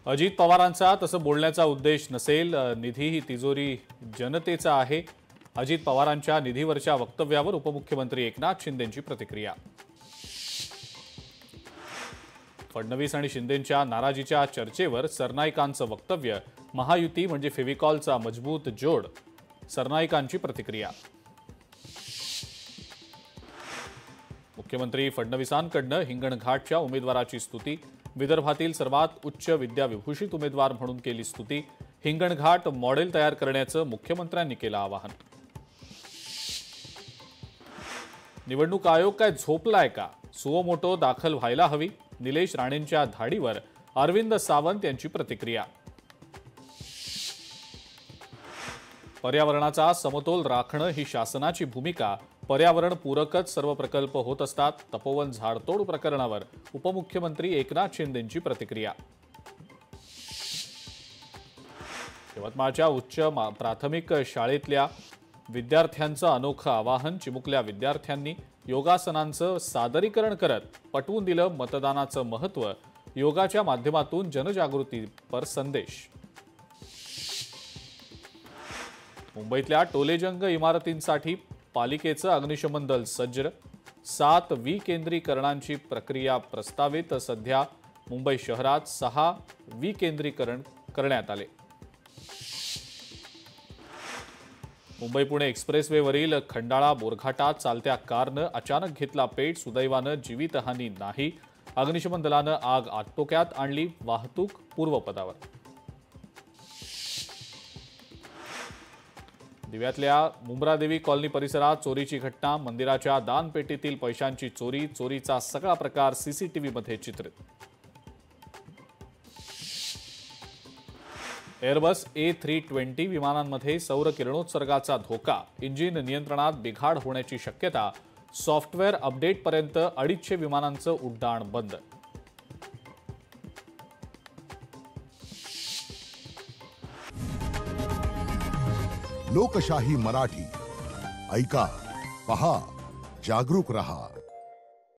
अजित पवारांचा तसं बोलण्याचा उद्देश नसेल, निधी ही तिजोरी जनतेचा आहे. अजित पवारांच्या निधीवरच्या वक्तव्यावर उपमुख्यमंत्री एकनाथ शिंदेंची प्रतिक्रिया. फडणवीस आणि शिंदेंच्या नाराजीच्या चर्चेवर सरनाईकांचं वक्तव्य. महायुती म्हणजे फेविकॉलचा मजबूत जोड, सरनाईकांची प्रतिक्रिया. मुख्यमंत्री फडणवीसांकडनं हिंगणघाटच्या उमेदवाराची स्तुती. विदर्भातील सर्वात उच्च विद्याविभूषित उमेदवार म्हणून केली स्तुती. हिंगणघाट मॉडेल तयार करण्याचं मुख्यमंत्र्यांनी केलं आवाहन. निवडणूक आयोग काय झोपलाय का? सुओ मोटो दाखल व्हायला हवी. निलेश राणेंच्या धाडीवर अरविंद सावंत यांची प्रतिक्रिया. पर्यावरणाचा समतोल राखणं ही शासनाची भूमिका. पर्यावरण पूरकच सर्व प्रकल्प होत असतात. तपोवन झाडतोड प्रकरणावर उपमुख्यमंत्री एकनाथ शिंदेंची प्रतिक्रिया. यवतमाळच्या उच्च प्राथमिक शाळेतल्या विद्यार्थ्यांचं अनोखं आवाहन. चिमुकल्या विद्यार्थ्यांनी योगासनांचं सादरीकरण करत पटवून दिलं मतदानाचं महत्त्व. योगाच्या माध्यमातून जनजागृतीपर संदेश. मुंबईतल्या टोलेजंग इमारतींसाठी पालिकेचं अग्निशमन दल सज्ज. 7 विकेंद्रीकरणांची प्रक्रिया प्रस्तावित. सध्या मुंबई शहरात 6 विकेंद्रीकरण करण्यात आले. मुंबई पुणे एक्सप्रेसवेवरील खंडाळा बोरघाटात चालत्या कारनं अचानक घेतला पेट. सुदैवानं जीवितहानी नाही. अग्निशमन दलानं आग आटोक्यात आणली. वाहतूक पूर्वपदावर. दिव्यातल्या मुंब्रादेवी कॉलनी परिसरात चोरीची घटना. मंदिराच्या दानपेटीतील पैशांची चोरी. चोरीचा सगळा प्रकार सीसीटीव्हीमध्ये चित्रित. एअरबस A320 विमानांमध्ये सौर किरणोत्सर्गाचा धोका. इंजिन नियंत्रणात बिघाड होण्याची शक्यता. सॉफ्टवेअर अपडेटपर्यंत 250 विमानांचं उड्डाण बंद. लोकशाही मराठी ऐका, पहा, जागरूक रहा.